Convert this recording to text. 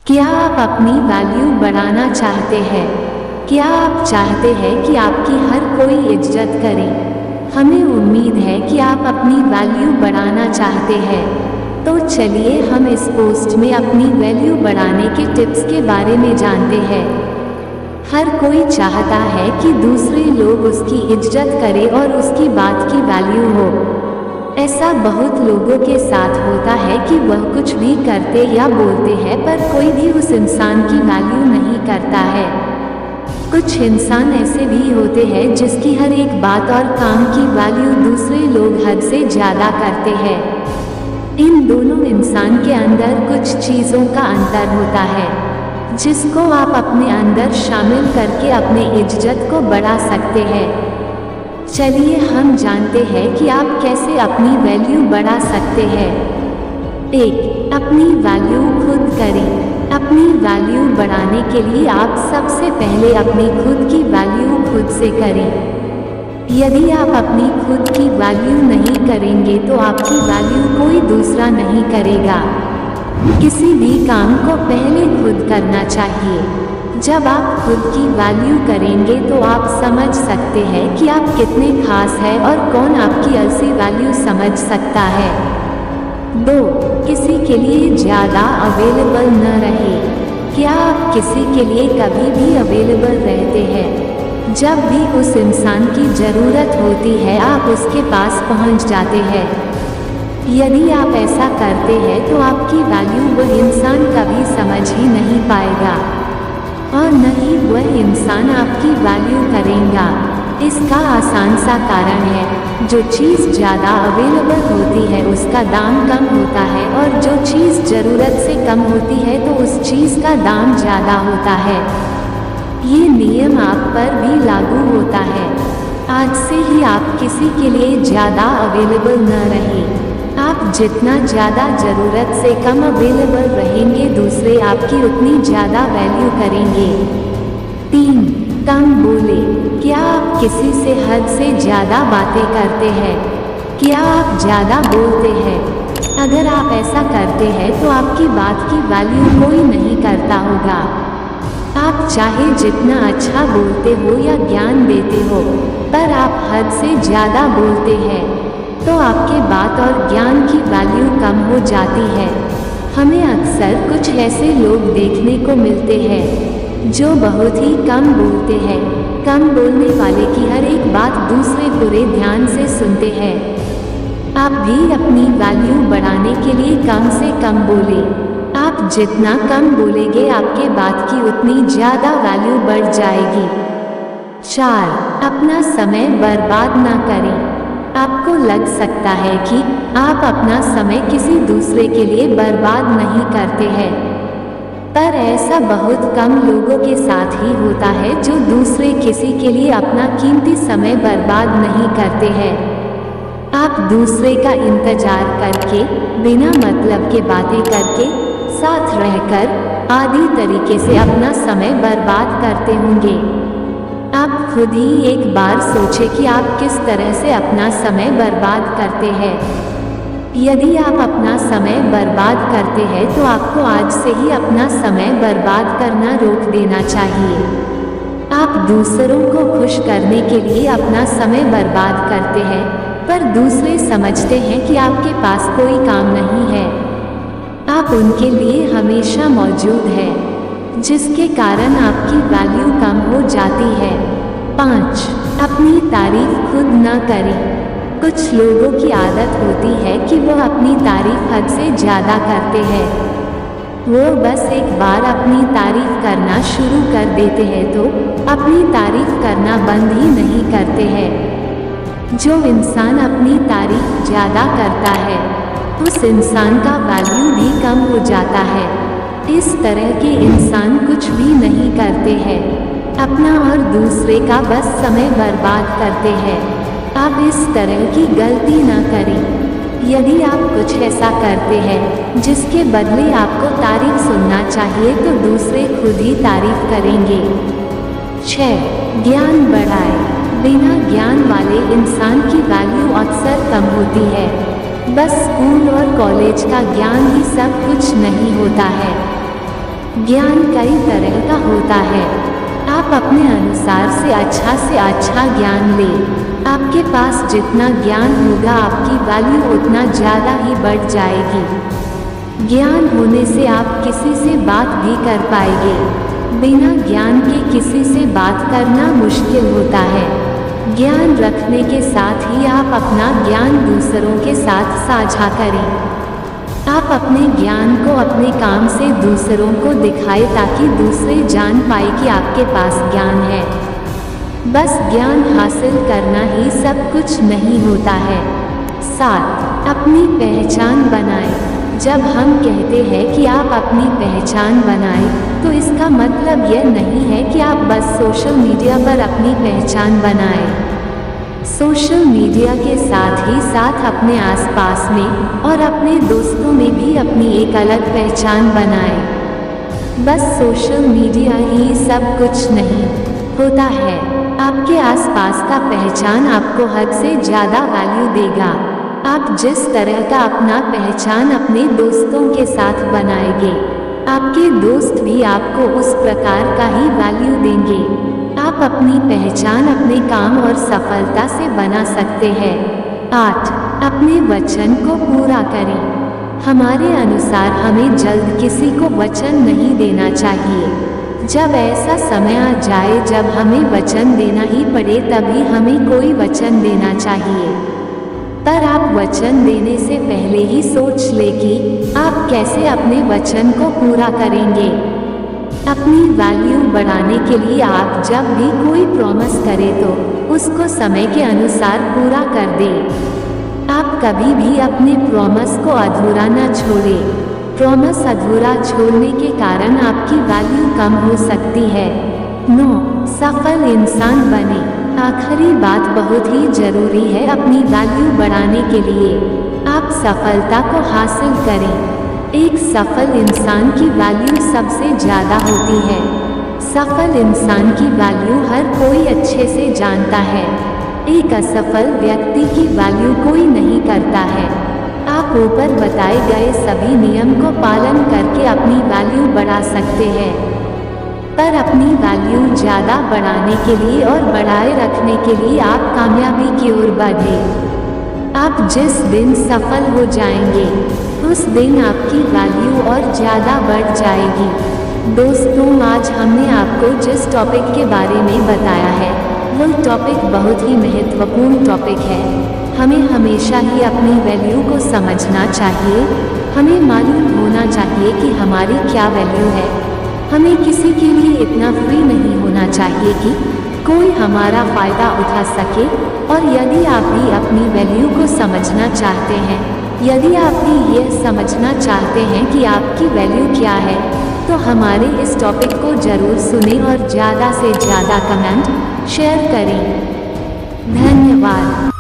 क्या आप अपनी वैल्यू बढ़ाना चाहते हैं? क्या आप चाहते हैं कि आपकी हर कोई इज्जत करे? हमें उम्मीद है कि आप अपनी वैल्यू बढ़ाना चाहते हैं। तो चलिए हम इस पोस्ट में अपनी वैल्यू बढ़ाने के टिप्स के बारे में जानते हैं। हर कोई चाहता है कि दूसरे लोग उसकी इज्जत करें और उसकी बात की वैल्यू हो। ऐसा बहुत लोगों के साथ होता है कि वह कुछ भी करते या बोलते हैं पर कोई भी उस इंसान की वैल्यू नहीं करता है। कुछ इंसान ऐसे भी होते हैं जिसकी हर एक बात और काम की वैल्यू दूसरे लोग हद से ज़्यादा करते हैं। इन दोनों इंसान के अंदर कुछ चीज़ों का अंतर होता है जिसको आप अपने अंदर शामिल करके अपने इज्जत को बढ़ा सकते हैं। चलिए हम जानते हैं कि आप कैसे अपनी वैल्यू बढ़ा सकते हैं। 1. अपनी वैल्यू खुद करें। अपनी वैल्यू बढ़ाने के लिए आप सबसे पहले अपनी खुद की वैल्यू खुद से करें। यदि आप अपनी खुद की वैल्यू नहीं करेंगे तो आपकी वैल्यू कोई दूसरा नहीं करेगा। किसी भी काम को पहले खुद करना चाहिए। जब आप खुद की वैल्यू करेंगे तो आप समझ सकते हैं कि आप कितने खास हैं और कौन आपकी असली वैल्यू समझ सकता है। 2. किसी के लिए ज़्यादा अवेलेबल न रहे। क्या आप किसी के लिए कभी भी अवेलेबल रहते हैं? जब भी उस इंसान की ज़रूरत होती है आप उसके पास पहुंच जाते हैं। यदि आप ऐसा करते हैं तो आपकी वैल्यू वह इंसान कभी समझ ही नहीं पाएगा और न ही वह इंसान आपकी वैल्यू करेगा। इसका आसान सा कारण है, जो चीज़ ज़्यादा अवेलेबल होती है उसका दाम कम होता है और जो चीज़ ज़रूरत से कम होती है तो उस चीज़ का दाम ज़्यादा होता है। ये नियम आप पर भी लागू होता है। आज से ही आप किसी के लिए ज़्यादा अवेलेबल न रहें। आप जितना ज़्यादा ज़रूरत से कम अवेलेबल रहेंगे दूसरे आपकी उतनी ज़्यादा वैल्यू करेंगे। 3. कम बोले। क्या आप किसी से हद से ज़्यादा बातें करते हैं? क्या आप ज़्यादा बोलते हैं? अगर आप ऐसा करते हैं तो आपकी बात की वैल्यू कोई नहीं करता होगा। आप चाहे जितना अच्छा बोलते हो या ज्ञान देते हो, पर आप हद से ज़्यादा बोलते हैं तो आपके बात और ज्ञान की वैल्यू कम हो जाती है। हमें अक्सर कुछ ऐसे लोग देखने को मिलते हैं जो बहुत ही कम बोलते हैं। कम बोलने वाले की हर एक बात दूसरे पूरे ध्यान से सुनते हैं। आप भी अपनी वैल्यू बढ़ाने के लिए कम से कम बोलें। आप जितना कम बोलेंगे आपके बात की उतनी ज़्यादा वैल्यू बढ़ जाएगी। 4. अपना समय बर्बाद ना करें। आपको लग सकता है कि आप अपना समय किसी दूसरे के लिए बर्बाद नहीं करते हैं, पर ऐसा बहुत कम लोगों के साथ ही होता है जो दूसरे किसी के लिए अपना कीमती समय बर्बाद नहीं करते हैं। आप दूसरे का इंतजार करके, बिना मतलब के बातें करके, साथ रहकर आदि तरीके से अपना समय बर्बाद करते होंगे। आप खुद ही एक बार सोचें कि आप किस तरह से अपना समय बर्बाद करते हैं। यदि आप अपना समय बर्बाद करते हैं तो आपको आज से ही अपना समय बर्बाद करना रोक देना चाहिए। आप दूसरों को खुश करने के लिए अपना समय बर्बाद करते हैं, पर दूसरे समझते हैं कि आपके पास कोई काम नहीं है। आप उनके लिए हमेशा मौजूद हैं, जिसके कारण आपकी वैल्यू कम हो जाती है। 5. अपनी तारीफ खुद न करें। कुछ लोगों की आदत होती है कि वो अपनी तारीफ हद से ज़्यादा करते हैं। वो बस एक बार अपनी तारीफ करना शुरू कर देते हैं तो अपनी तारीफ करना बंद ही नहीं करते हैं। जो इंसान अपनी तारीफ ज़्यादा करता है उस इंसान का वैल्यू भी कम हो जाता है। इस तरह के इंसान कुछ भी नहीं करते हैं, अपना और दूसरे का बस समय बर्बाद करते हैं। आप इस तरह की गलती न करें। यदि आप कुछ ऐसा करते हैं जिसके बदले आपको तारीफ सुनना चाहिए तो दूसरे खुद ही तारीफ करेंगे। 6. ज्ञान बढ़ाएं। बिना ज्ञान वाले इंसान की वैल्यू अक्सर कम होती है। बस स्कूल और कॉलेज का ज्ञान ही सब कुछ नहीं होता है। ज्ञान कई तरह का होता है। आप अपने अनुसार से अच्छा ज्ञान लें। आपके पास जितना ज्ञान होगा आपकी वैल्यू उतना ज़्यादा ही बढ़ जाएगी। ज्ञान होने से आप किसी से बात भी कर पाएंगे। बिना ज्ञान के किसी से बात करना मुश्किल होता है। ज्ञान रखने के साथ ही आप अपना ज्ञान दूसरों के साथ साझा करें। आप अपने ज्ञान को अपने काम से दूसरों को दिखाएं ताकि दूसरे जान पाए कि आपके पास ज्ञान है। बस ज्ञान हासिल करना ही सब कुछ नहीं होता है। 7. अपनी पहचान बनाएं। जब हम कहते हैं कि आप अपनी पहचान बनाएं, तो इसका मतलब यह नहीं है कि आप बस सोशल मीडिया पर अपनी पहचान बनाएं। सोशल मीडिया के साथ ही साथ अपने आसपास में और अपने दोस्तों में भी अपनी एक अलग पहचान बनाएं। बस सोशल मीडिया ही सब कुछ नहीं होता है। आपके आसपास का पहचान आपको हद से ज़्यादा वैल्यू देगा। आप जिस तरह का अपना पहचान अपने दोस्तों के साथ बनाएंगे, आपके दोस्त भी आपको उस प्रकार का ही वैल्यू देंगे। आप अपनी पहचान अपने काम और सफलता से बना सकते हैं। 8. अपने वचन को पूरा करें। हमारे अनुसार हमें जल्द किसी को वचन नहीं देना चाहिए। जब ऐसा समय आ जाए जब हमें वचन देना ही पड़े तभी हमें कोई वचन देना चाहिए। पर आप वचन देने से पहले ही सोच लें कि आप कैसे अपने वचन को पूरा करेंगे। अपनी वैल्यू बढ़ाने के लिए आप जब भी कोई प्रॉमिस करें तो उसको समय के अनुसार पूरा कर दें। आप कभी भी अपने प्रॉमिस को अधूरा न छोड़ें। प्रॉमिस अधूरा छोड़ने के कारण आपकी वैल्यू कम हो सकती है। 9. सफल इंसान बने। आखिरी बात बहुत ही जरूरी है अपनी वैल्यू बढ़ाने के लिए। आप सफलता को हासिल करें। एक सफल इंसान की वैल्यू सबसे ज़्यादा होती है। सफल इंसान की वैल्यू हर कोई अच्छे से जानता है। एक असफल व्यक्ति की वैल्यू कोई नहीं करता है। आप ऊपर बताए गए सभी नियम को पालन करके अपनी वैल्यू बढ़ा सकते हैं। पर अपनी वैल्यू ज़्यादा बढ़ाने के लिए और बढ़ाए रखने के लिए आप कामयाबी की ओर बढ़ें। आप जिस दिन सफल हो जाएंगे उस दिन आपकी वैल्यू और ज़्यादा बढ़ जाएगी। दोस्तों, आज हमने आपको जिस टॉपिक के बारे में बताया है वो टॉपिक बहुत ही महत्वपूर्ण टॉपिक है। हमें हमेशा ही अपनी वैल्यू को समझना चाहिए। हमें मालूम होना चाहिए कि हमारी क्या वैल्यू है। हमें किसी के लिए इतना फ्री नहीं होना चाहिए कि कोई हमारा फ़ायदा उठा सके। और यदि आप भी अपनी वैल्यू को समझना चाहते हैं, यदि आप भी यह समझना चाहते हैं कि आपकी वैल्यू क्या है, तो हमारे इस टॉपिक को ज़रूर सुनें और ज़्यादा से ज़्यादा कमेंट शेयर करें। धन्यवाद।